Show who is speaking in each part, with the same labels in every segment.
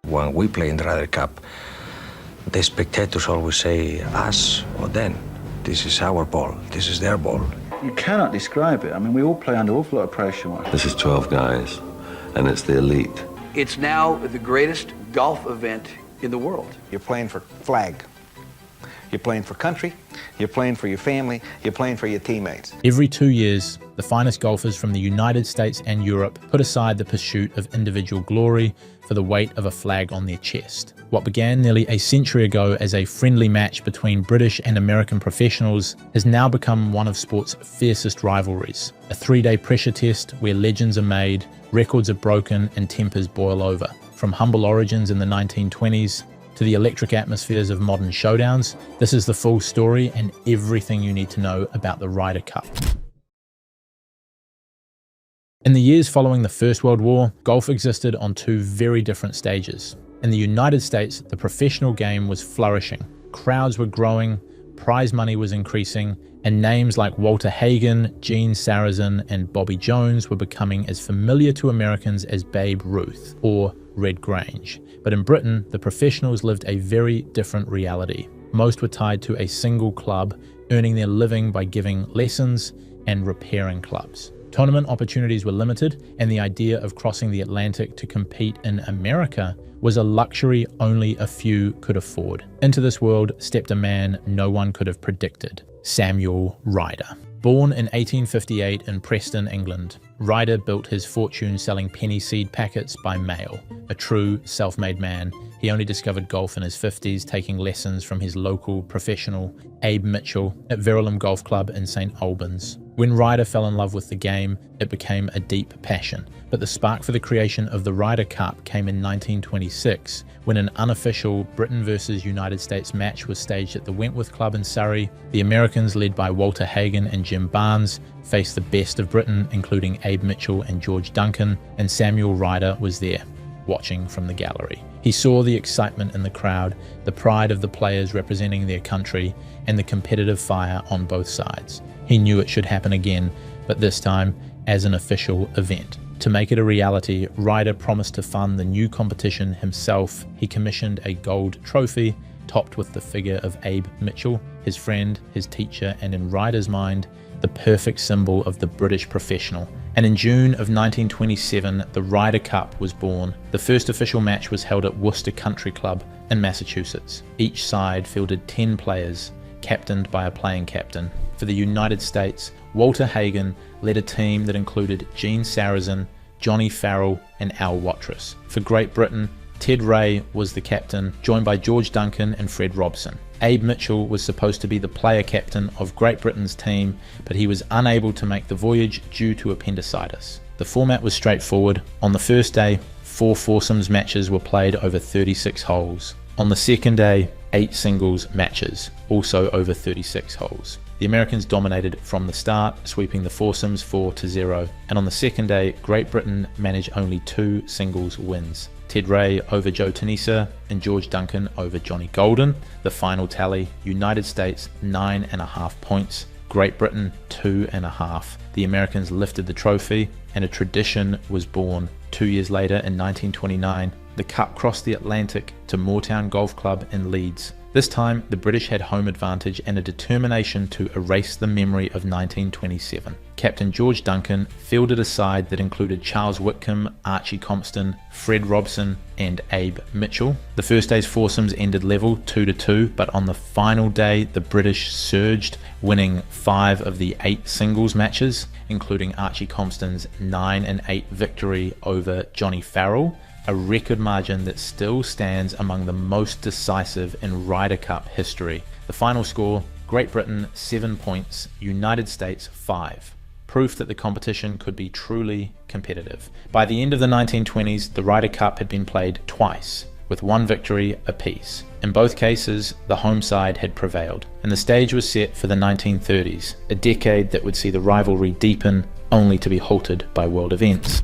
Speaker 1: When we play in the Ryder Cup, the spectators always say us or them. This is our ball, this is their ball.
Speaker 2: You cannot describe it. I mean, we all play under an awful lot of pressure.
Speaker 3: This is 12 guys, and it's the elite.
Speaker 4: It's now the greatest golf event in the world.
Speaker 5: You're playing for flag. You're playing for country, you're playing for your family, you're playing for your teammates.
Speaker 6: Every 2 years, the finest golfers from the United States and Europe put aside the pursuit of individual glory for the weight of a flag on their chest. What began nearly a century ago as a friendly match between British and American professionals has now become one of sport's fiercest rivalries. A 3-day pressure test where legends are made, records are broken, and tempers boil over. From humble origins in the 1920s to the electric atmospheres of modern showdowns, this is the full story and everything you need to know about the Ryder Cup. In the years following the First World War, golf existed on two very different stages. In the United States, the professional game was flourishing. Crowds were growing, prize money was increasing, and names like Walter Hagen, Gene Sarazen, and Bobby Jones were becoming as familiar to Americans as Babe Ruth or Red Grange. But in Britain, the professionals lived a very different reality. Most were tied to a single club, earning their living by giving lessons and repairing clubs. Tournament opportunities were limited, and the idea of crossing the Atlantic to compete in America was a luxury only a few could afford. Into this world stepped a man no one could have predicted, Samuel Ryder. Born in 1858 in Preston, England, Ryder built his fortune selling penny seed packets by mail. A true self-made man, he only discovered golf in his 50s, taking lessons from his local professional, Abe Mitchell, at Verulam Golf Club in St Albans. When Ryder fell in love with the game, it became a deep passion. But the spark for the creation of the Ryder Cup came in 1926, when an unofficial Britain versus United States match was staged at the Wentworth Club in Surrey. The Americans, led by Walter Hagen and Jim Barnes, faced the best of Britain, including Abe Mitchell and George Duncan, and Samuel Ryder was there, watching from the gallery. He saw the excitement in the crowd, the pride of the players representing their country, and the competitive fire on both sides. He knew it should happen again, but this time as an official event. To make it a reality, Ryder promised to fund the new competition himself. He commissioned a gold trophy topped with the figure of Abe Mitchell, his friend, his teacher, and in Ryder's mind, the perfect symbol of the British professional. And in June of 1927, the Ryder Cup was born. The first official match was held at Worcester Country Club in Massachusetts. Each side fielded 10 players, captained by a playing captain. For the United States, Walter Hagen led a team that included Gene Sarazen, Johnny Farrell, and Al Watrous. For Great Britain, Ted Ray was the captain, joined by George Duncan and Fred Robson. Abe Mitchell was supposed to be the player captain of Great Britain's team, but he was unable to make the voyage due to appendicitis. The format was straightforward. On the first day, 4 foursomes matches were played over 36 holes. On the second day, 8 singles matches, also over 36 holes. The Americans dominated from the start, sweeping the foursomes 4-0. And on the second day, Great Britain managed only 2 singles wins. Ted Ray over Joe Tenisa and George Duncan over Johnny Golden. The final tally, United States 9.5 points, Great Britain 2.5. The Americans lifted the trophy, and a tradition was born. 2 years later, in 1929, the Cup crossed the Atlantic to Moortown Golf Club in Leeds. This time, the British had home advantage and a determination to erase the memory of 1927. Captain George Duncan fielded a side that included Charles Whitcomb, Archie Compston, Fred Robson, and Abe Mitchell. The first day's foursomes ended level 2-2, but on the final day, the British surged, winning 5 of the 8 singles matches, including Archie Compston's 9-8 victory over Johnny Farrell, a record margin that still stands among the most decisive in Ryder Cup history. The final score, Great Britain 7 points, United States 5. Proof that the competition could be truly competitive. By the end of the 1920s, the Ryder Cup had been played twice, with 1 victory apiece. In both cases, the home side had prevailed, and the stage was set for the 1930s, a decade that would see the rivalry deepen, only to be halted by world events.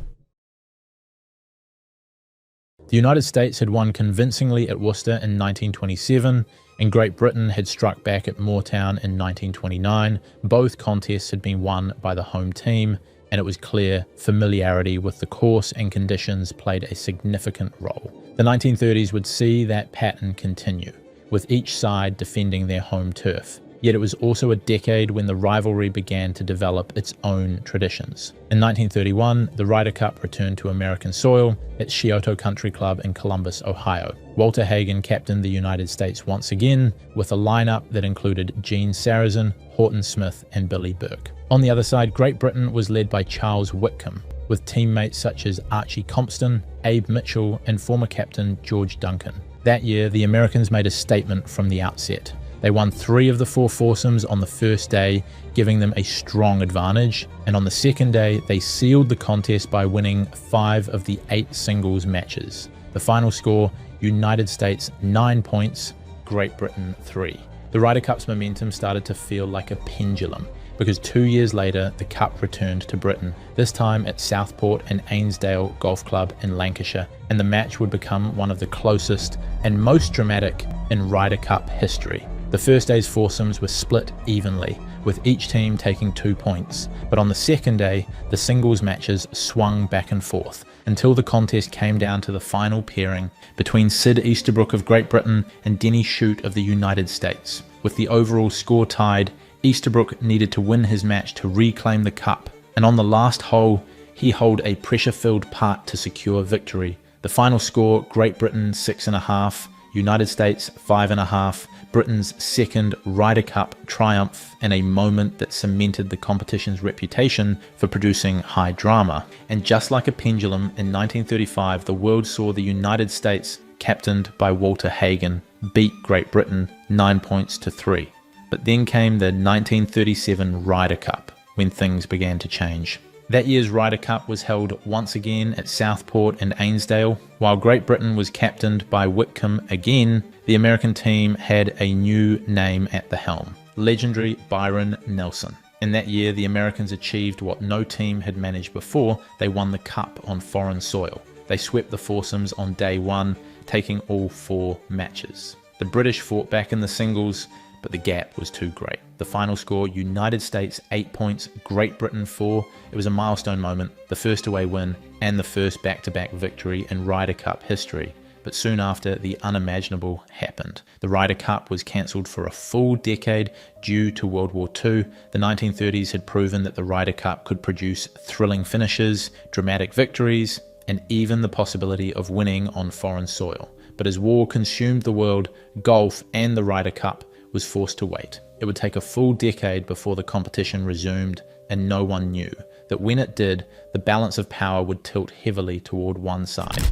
Speaker 6: The United States had won convincingly at Worcester in 1927, and Great Britain had struck back at Moortown in 1929. Both contests had been won by the home team, and it was clear familiarity with the course and conditions played a significant role. The 1930s would see that pattern continue, with each side defending their home turf. Yet it was also a decade when the rivalry began to develop its own traditions. In 1931, the Ryder Cup returned to American soil at Scioto Country Club in Columbus, Ohio. Walter Hagen captained the United States once again, with a lineup that included Gene Sarazen, Horton Smith, and Billy Burke. On the other side, Great Britain was led by Charles Whitcomb, with teammates such as Archie Compston, Abe Mitchell, and former captain George Duncan. That year, the Americans made a statement from the outset. They won 3 of the 4 foursomes on the first day, giving them a strong advantage, and on the second day, they sealed the contest by winning 5 of the 8 singles matches. The final score, United States 9 points, Great Britain 3. The Ryder Cup's momentum started to feel like a pendulum, because 2 years later, the Cup returned to Britain, this time at Southport and Ainsdale Golf Club in Lancashire, and the match would become one of the closest and most dramatic in Ryder Cup history. The first day's foursomes were split evenly, with each team taking 2 points, but on the second day, the singles matches swung back and forth until the contest came down to the final pairing between Sid Easterbrook of Great Britain and Denny Shute of the United States. With the overall score tied, Easterbrook needed to win his match to reclaim the cup, and on the last hole, he holed a pressure-filled putt to secure victory. The final score, Great Britain 6.5, United States 5.5, Britain's second Ryder Cup triumph in a moment that cemented the competition's reputation for producing high drama. And just like a pendulum, in 1935, the world saw the United States, captained by Walter Hagen, beat Great Britain 9 points to 3. But then came the 1937 Ryder Cup, when things began to change. That year's Ryder Cup was held once again at Southport and Ainsdale. While Great Britain was captained by Whitcomb again, the American team had a new name at the helm: legendary Byron Nelson. In that year, the Americans achieved what no team had managed before. They won the Cup on foreign soil. They swept the foursomes on day 1, taking all 4 matches. The British fought back in the singles, but the gap was too great. The final score, United States 8 points, Great Britain 4. It was a milestone moment, the first away win, and the first back-to-back victory in Ryder Cup history. But soon after, the unimaginable happened. The Ryder Cup was cancelled for a full decade due to World War II. The 1930s had proven that the Ryder Cup could produce thrilling finishes, dramatic victories, and even the possibility of winning on foreign soil. But as war consumed the world, golf and the Ryder Cup was forced to wait. It would take a full decade before the competition resumed, and no one knew that when it did, the balance of power would tilt heavily toward one side.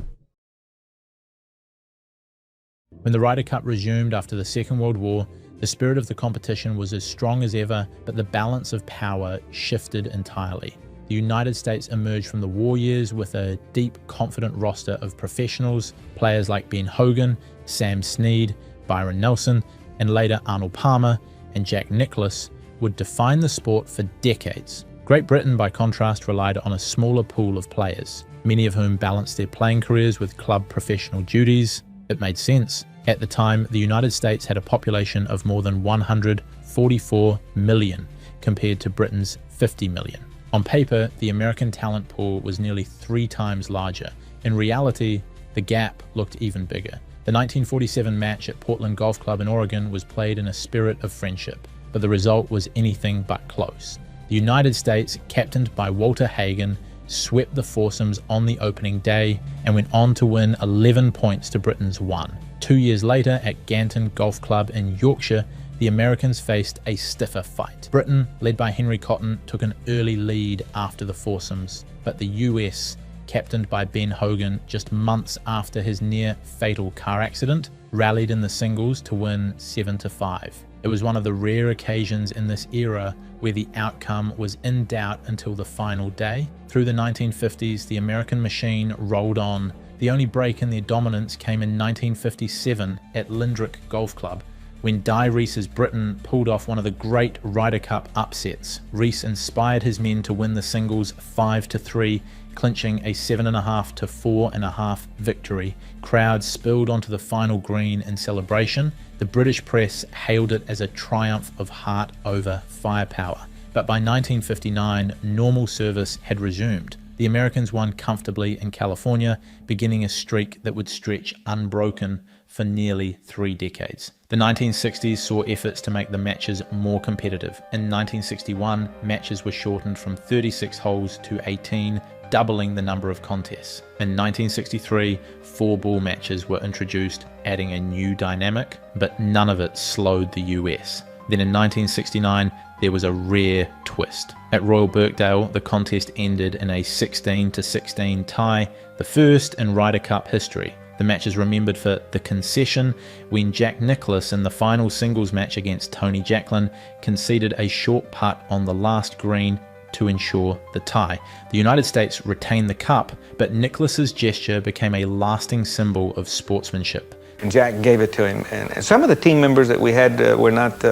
Speaker 6: When the Ryder Cup resumed after the Second World War, the spirit of the competition was as strong as ever, but the balance of power shifted entirely. The United States emerged from the war years with a deep, confident roster of professionals, players like Ben Hogan, Sam Snead, Byron Nelson, and later Arnold Palmer and Jack Nicklaus would define the sport for decades. Great Britain, by contrast, relied on a smaller pool of players, many of whom balanced their playing careers with club professional duties. It made sense. At the time, the United States had a population of more than 144 million, compared to Britain's 50 million. On paper, the American talent pool was nearly 3 times larger. In reality, the gap looked even bigger. The 1947 match at Portland Golf Club in Oregon was played in a spirit of friendship, but the result was anything but close. The United States, captained by Walter Hagen, swept the foursomes on the opening day and went on to win 11 points to Britain's 1. 2 years later, at Ganton Golf Club in Yorkshire, the Americans faced a stiffer fight. Britain, led by Henry Cotton, took an early lead after the foursomes, but the US, captained by Ben Hogan just months after his near-fatal car accident, rallied in the singles to win 7-5. It was one of the rare occasions in this era where the outcome was in doubt until the final day. Through the 1950s, the American machine rolled on. The only break in their dominance came in 1957 at Lindrick Golf Club, when Di Rees's Britain pulled off one of the great Ryder Cup upsets. Rees inspired his men to win the singles 5-3, clinching a 7.5 to 4.5 victory. Crowds spilled onto the final green in celebration. The British press hailed it as a triumph of heart over firepower. But by 1959, normal service had resumed. the Americans won comfortably in California, beginning a streak that would stretch unbroken for nearly 3 decades. The 1960s saw efforts to make the matches more competitive. In 1961, matches were shortened from 36 holes to 18, doubling the number of contests. In 1963, 4-ball matches were introduced, adding a new dynamic, but none of it slowed the US. Then in 1969, there was a rare twist. At Royal Birkdale, the contest ended in a 16-16 tie, the first in Ryder Cup history. The match is remembered for the concession when Jack Nicklaus in the final singles match against Tony Jacklin conceded a short putt on the last green to ensure the tie. The United States retained the cup, but Nicklaus's gesture became a lasting symbol of sportsmanship.
Speaker 5: And Jack gave it to him, and some of the team members that we had were not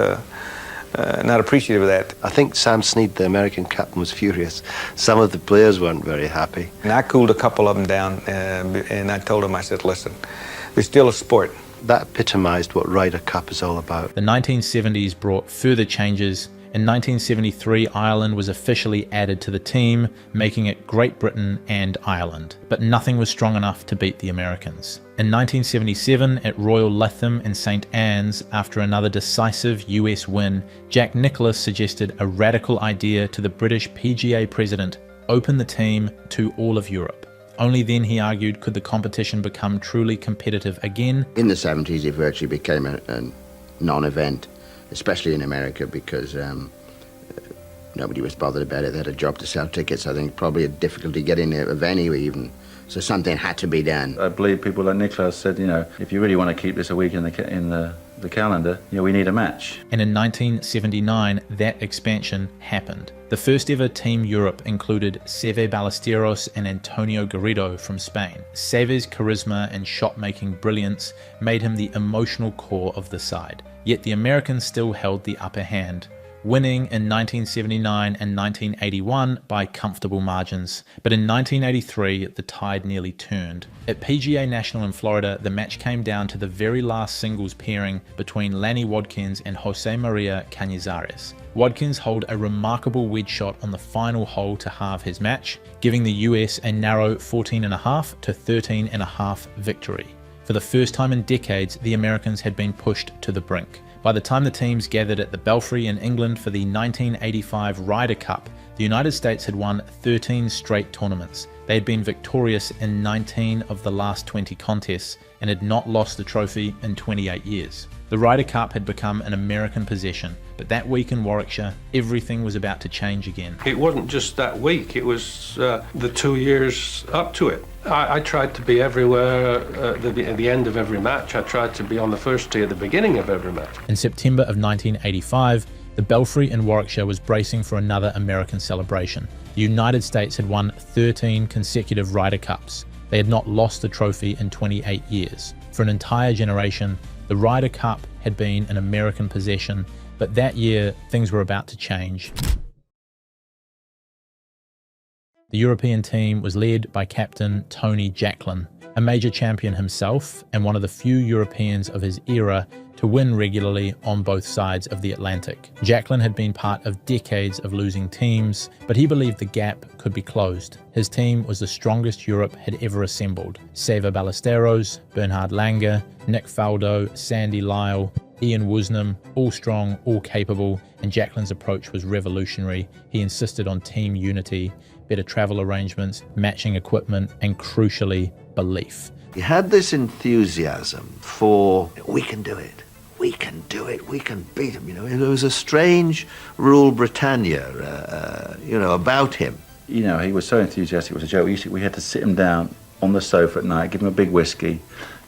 Speaker 5: appreciative of that.
Speaker 7: I think Sam Snead, the American captain, was furious. Some of the players weren't very happy.
Speaker 5: And I cooled a couple of them down, and I told them, I said, listen, it's still a sport.
Speaker 7: That epitomised what Ryder Cup is all about.
Speaker 6: The 1970s brought further changes. In 1973, Ireland was officially added to the team, making it Great Britain and Ireland. But nothing was strong enough to beat the Americans. In 1977, at Royal Lytham in St Anne's, after another decisive US win, Jack Nicklaus suggested a radical idea to the British PGA president: open the team to all of Europe. Only then, he argued, could the competition become truly competitive again.
Speaker 8: In the 70s, it virtually became a non-event, especially in America, because nobody was bothered about it. They had a job to sell tickets. I think probably a difficulty getting a venue even. So something had to be done.
Speaker 2: I believe people like Nicklaus said, you know, if you really want to keep this a week in the calendar, you know, we need a match.
Speaker 6: And in 1979, that expansion happened. The first ever Team Europe included Seve Ballesteros and Antonio Garrido from Spain. Seve's charisma and shot-making brilliance made him the emotional core of the side. Yet the Americans still held the upper hand, winning in 1979 and 1981 by comfortable margins. But in 1983, the tide nearly turned. At PGA National in Florida, the match came down to the very last singles pairing between Lanny Wadkins and Jose Maria Cañizares. Wadkins holed a remarkable wedge shot on the final hole to halve his match, giving the US a narrow 14.5 to 13.5 victory. For the first time in decades, the Americans had been pushed to the brink. By the time the teams gathered at the Belfry in England for the 1985 Ryder Cup, the United States had won 13 straight tournaments. They had been victorious in 19 of the last 20 contests and had not lost the trophy in 28 years. The Ryder Cup had become an American possession, but that week in Warwickshire, everything was about to change again.
Speaker 9: It wasn't just that week, it was the 2 years up to it. I tried to be everywhere at the end of every match. I tried to be on the first tee at the beginning of every match.
Speaker 6: In September of 1985, the Belfry in Warwickshire was bracing for another American celebration. The United States had won 13 consecutive Ryder Cups. They had not lost the trophy in 28 years. For an entire generation, the Ryder Cup had been an American possession, but that year, things were about to change. The European team was led by captain Tony Jacklin, a major champion himself and one of the few Europeans of his era to win regularly on both sides of the Atlantic. Jacklin had been part of decades of losing teams, but he believed the gap could be closed. His team was the strongest Europe had ever assembled. Seve Ballesteros, Bernhard Langer, Nick Faldo, Sandy Lyle, Ian Woosnam, all strong, all capable, and Jacklin's approach was revolutionary. He insisted on team unity, better travel arrangements, matching equipment, and crucially, belief.
Speaker 7: He had this enthusiasm for, we can do it, we can do it, we can beat him, you know. There was a strange rule Britannia, you know, about him.
Speaker 2: You know, he was so enthusiastic, it was a joke. We had to sit him down on the sofa at night, give him a big whiskey.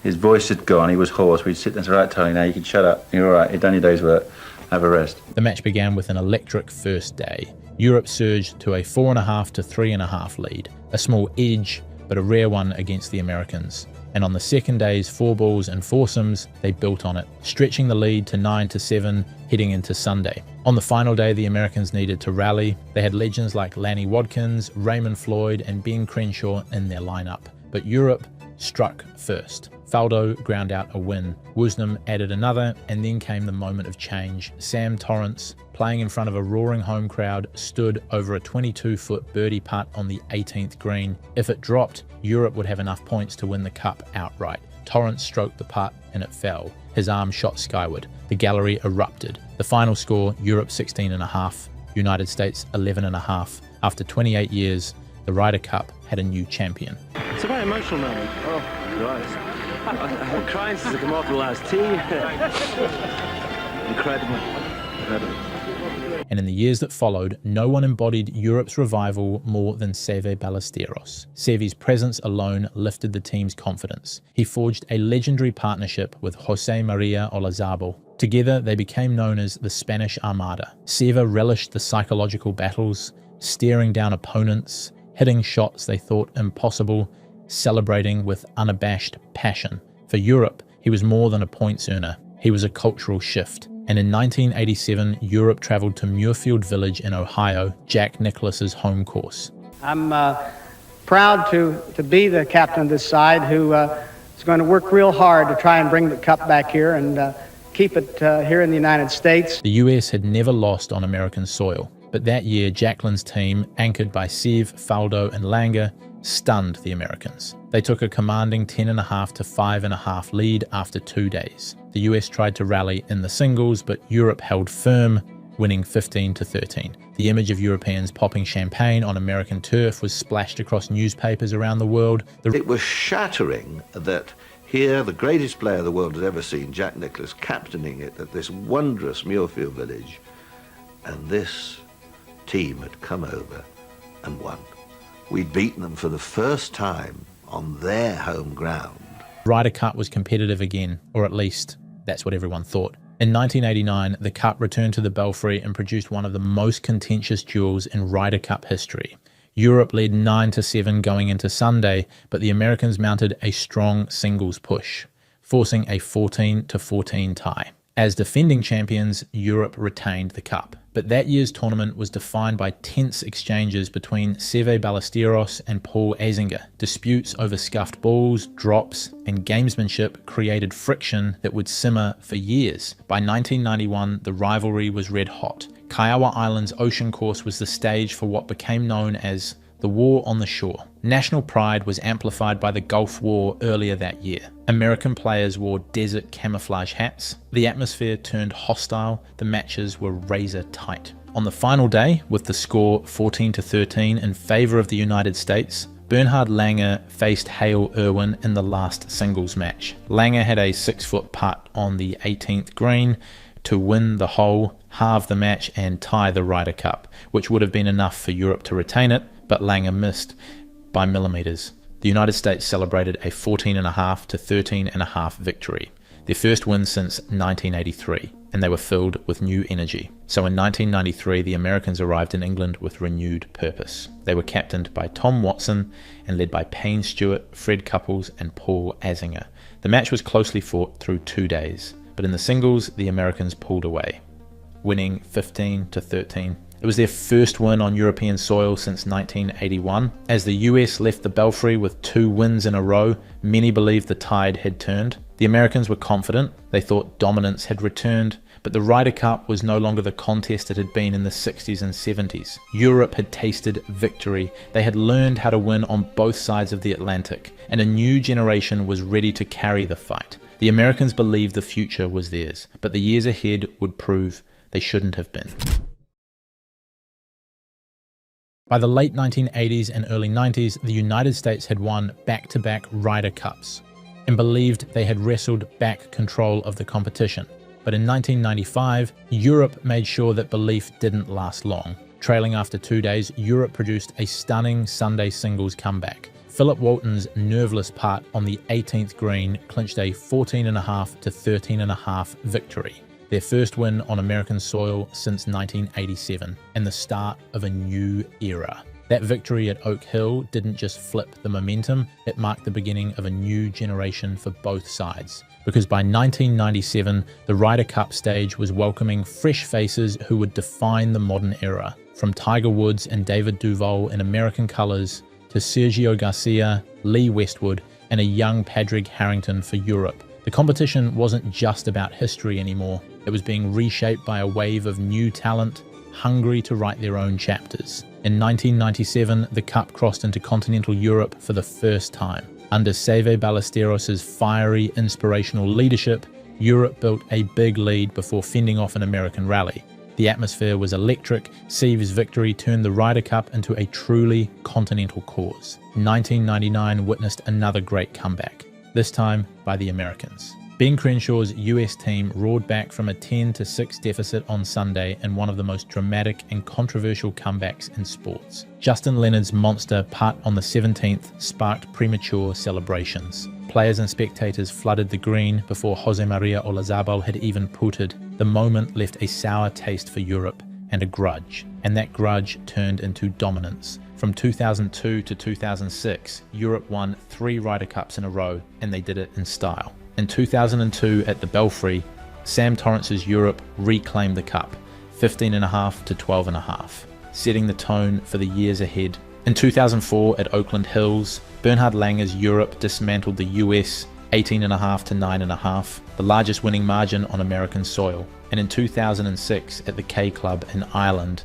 Speaker 2: His voice had gone, he was hoarse. We'd sit there and say, right, Tony, now you can shut up. You're all right, you've done your day's work, have a rest.
Speaker 6: The match began with an electric first day. Europe surged to a 4.5 to 3.5 lead, a small edge, but a rare one against the Americans. And on the second day's 4-balls and foursomes, they built on it, stretching the lead to 9 to 7, heading into Sunday. On the final day, the Americans needed to rally. They had legends like Lanny Wadkins, Raymond Floyd, and Ben Crenshaw in their lineup. But Europe struck first. Faldo ground out a win. Woosnam added another, and then came the moment of change. Sam Torrance, playing in front of a roaring home crowd, stood over a 22-foot birdie putt on the 18th green. If it dropped, Europe would have enough points to win the cup outright. Torrance stroked the putt and it fell. His arm shot skyward. The gallery erupted. The final score, Europe 16.5, United States 11.5. After 28 years, the Ryder Cup had a new champion.
Speaker 10: It's a very emotional moment. Oh, Christ. I'm crying since I come off the last tee. Incredible. Incredible.
Speaker 6: And in the years that followed, no one embodied Europe's revival more than Seve Ballesteros. Seve's presence alone lifted the team's confidence. He forged a legendary partnership with Jose Maria Olazabal. Together, they became known as the Spanish Armada. Seve relished the psychological battles, staring down opponents, hitting shots they thought impossible, celebrating with unabashed passion. For Europe, he was more than a points earner. He was a cultural shift. And in 1987, Europe travelled to Muirfield Village in Ohio, Jack Nicklaus's home course.
Speaker 11: I'm proud to be the captain of this side who is going to work real hard to try and bring the cup back here and keep it here in the United States.
Speaker 6: The US had never lost on American soil, but that year Jacqueline's team, anchored by Sev, Faldo and Langer, stunned the Americans. They took a commanding 10.5 to 5.5 lead after 2 days. The US tried to rally in the singles, but Europe held firm, winning 15 to 13. The image of Europeans popping champagne on American turf was splashed across newspapers around the world.
Speaker 7: It was shattering that here, the greatest player the world has ever seen, Jack Nicklaus, captaining it at this wondrous Muirfield Village, and this team had come over and won. We'd beaten them for the first time on their home ground.
Speaker 6: Ryder Cup was competitive again, or at least that's what everyone thought. In 1989, the Cup returned to the Belfry and produced one of the most contentious duels in Ryder Cup history. Europe led 9-7 going into Sunday, but the Americans mounted a strong singles push, forcing a 14-14 tie. As defending champions, Europe retained the Cup. But that year's tournament was defined by tense exchanges between Seve Ballesteros and Paul Azinger. Disputes over scuffed balls, drops, and gamesmanship created friction that would simmer for years. By 1991, the rivalry was red hot. Kiowa Island's ocean course was the stage for what became known as the War on the Shore. National pride was amplified by the Gulf War earlier that year. American players wore desert camouflage hats. The atmosphere turned hostile. The matches were razor tight. On the final day, with the score 14-13 in favor of the United States, Bernhard Langer faced Hale Irwin in the last singles match. Langer had a 6-foot putt on the 18th green to win the hole, halve the match and tie the Ryder Cup, which would have been enough for Europe to retain it, but Langer missed by millimeters. The United States celebrated a 14.5 to 13.5 victory, their first win since 1983, and they were filled with new energy. So in 1993, the Americans arrived in England with renewed purpose. They were captained by Tom Watson and led by Payne Stewart, Fred Couples and Paul Azinger. The match was closely fought through 2 days, but in the singles, the Americans pulled away, winning 15-13. It was their first win on European soil since 1981. As the US left the Belfry with 2 wins in a row, many believed the tide had turned. The Americans were confident. They thought dominance had returned, but the Ryder Cup was no longer the contest it had been in the 60s and 70s. Europe had tasted victory. They had learned how to win on both sides of the Atlantic, and a new generation was ready to carry the fight. The Americans believed the future was theirs, but the years ahead would prove they shouldn't have been. By the late 1980s and early 90s, the United States had won back-to-back Ryder Cups and believed they had wrestled back control of the competition. But in 1995, Europe made sure that belief didn't last long. Trailing after 2 days, Europe produced a stunning Sunday singles comeback. Philip Walton's nerveless putt on the 18th green clinched a 14.5 to 13.5 victory. Their first win on American soil since 1987, and the start of a new era. That victory at Oak Hill didn't just flip the momentum, it marked the beginning of a new generation for both sides. Because by 1997, the Ryder Cup stage was welcoming fresh faces who would define the modern era. From Tiger Woods and David Duval in American colours, to Sergio Garcia, Lee Westwood, and a young Padraig Harrington for Europe. The competition wasn't just about history anymore. It was being reshaped by a wave of new talent, hungry to write their own chapters. In 1997, the Cup crossed into continental Europe for the first time. Under Seve Ballesteros' fiery, inspirational leadership, Europe built a big lead before fending off an American rally. The atmosphere was electric. Seve's victory turned the Ryder Cup into a truly continental cause. 1999 witnessed another great comeback, this time by the Americans. Ben Crenshaw's US team roared back from a 10-6 deficit on Sunday in one of the most dramatic and controversial comebacks in sports. Justin Leonard's monster putt on the 17th sparked premature celebrations. Players and spectators flooded the green before Jose Maria Olazabal had even putted. The moment left a sour taste for Europe and a grudge, and that grudge turned into dominance. From 2002 to 2006, Europe won 3 Ryder Cups in a row, and they did it in style. In 2002 at the Belfry, Sam Torrance's Europe reclaimed the cup, 15.5 to 12.5, setting the tone for the years ahead. In 2004 at Oakland Hills, Bernhard Langer's Europe dismantled the US 18.5 to 9.5, the largest winning margin on American soil. And in 2006 at the K Club in Ireland,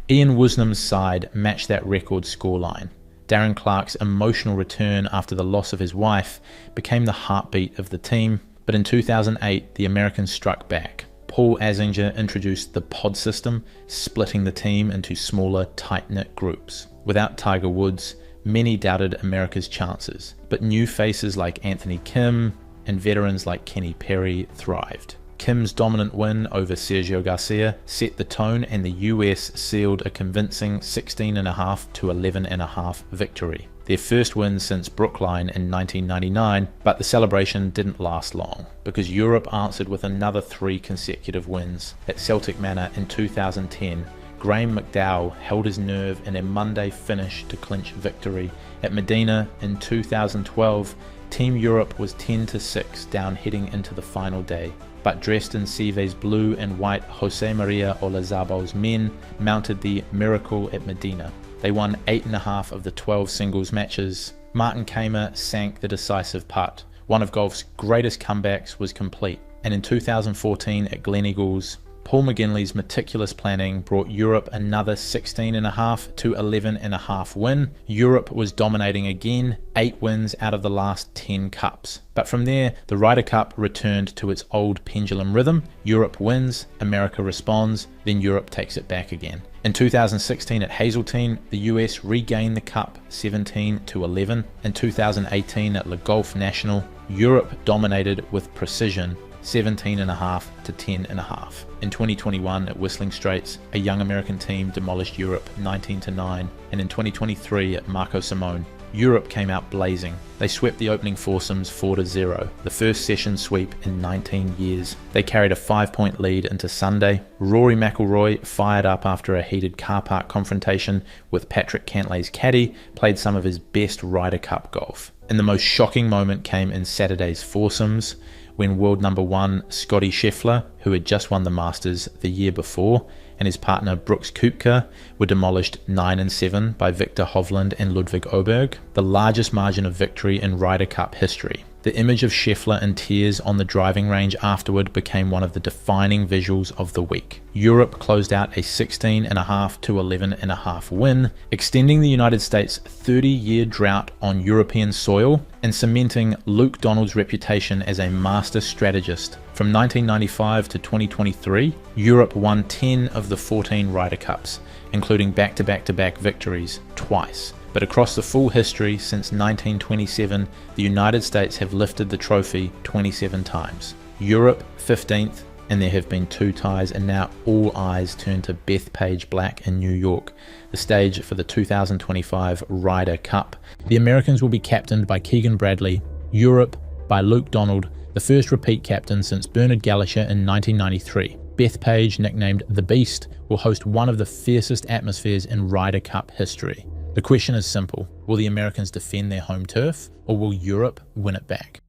Speaker 6: Ian Woosnam's side matched that record scoreline. Darren Clarke's emotional return after the loss of his wife became the heartbeat of the team, but in 2008 the Americans struck back. Paul Azinger introduced the pod system, splitting the team into smaller, tight-knit groups. Without Tiger Woods, many doubted America's chances, but new faces like Anthony Kim and veterans like Kenny Perry thrived. Kim's dominant win over Sergio Garcia set the tone, and the US sealed a convincing 16.5 to 11.5 victory. Their first win since Brookline in 1999, but the celebration didn't last long, because Europe answered with another 3 consecutive wins. At Celtic Manor in 2010, Graham McDowell held his nerve in a Monday finish to clinch victory. At Medinah in 2012, Team Europe was 10-6 down heading into the final day, but dressed in Seve's blue and white, Jose Maria Olazabal's men mounted the miracle at Medinah. They won 8.5 of the 12 singles matches. Martin Kaymer sank the decisive putt. One of golf's greatest comebacks was complete. And in 2014 at Gleneagles, Paul McGinley's meticulous planning brought Europe another 16.5 to 11.5 win. Europe was dominating again, 8 wins out of the last 10 cups. But from there, the Ryder Cup returned to its old pendulum rhythm. Europe wins, America responds, then Europe takes it back again. In 2016 at Hazeltine, the US regained the cup 17-11. In 2018 at Le Golf National, Europe dominated with precision 17.5 to 10.5. In 2021 at Whistling Straits, a young American team demolished Europe 19-9, and in 2023 at Marco Simone, Europe came out blazing. They swept the opening foursomes 4-0, the first session sweep in 19 years. They carried a 5-point lead into Sunday. Rory McIlroy, fired up after a heated car park confrontation with Patrick Cantlay's caddy, played some of his best Ryder Cup golf. And the most shocking moment came in Saturday's foursomes, when world number 1 Scottie Scheffler, who had just won the Masters the year before, and his partner Brooks Koepka were demolished 9-7 by Victor Hovland and Ludwig Åberg, the largest margin of victory in Ryder Cup history. The image of Scheffler in tears on the driving range afterward became one of the defining visuals of the week. Europe closed out a 16.5 to 11.5 win, extending the United States' 30-year drought on European soil and cementing Luke Donald's reputation as a master strategist. From 1995 to 2023, Europe won 10 of the 14 Ryder Cups, including back-to-back-to-back victories twice. But across the full history since 1927, the United States have lifted the trophy 27 times. Europe 15th, and there have been 2 ties, and now all eyes turn to Bethpage Black in New York, the stage for the 2025 Ryder Cup. The Americans will be captained by Keegan Bradley, Europe by Luke Donald, the first repeat captain since Bernard Gallacher in 1993. Bethpage, nicknamed The Beast, will host one of the fiercest atmospheres in Ryder Cup history. The question is simple: will the Americans defend their home turf, or will Europe win it back?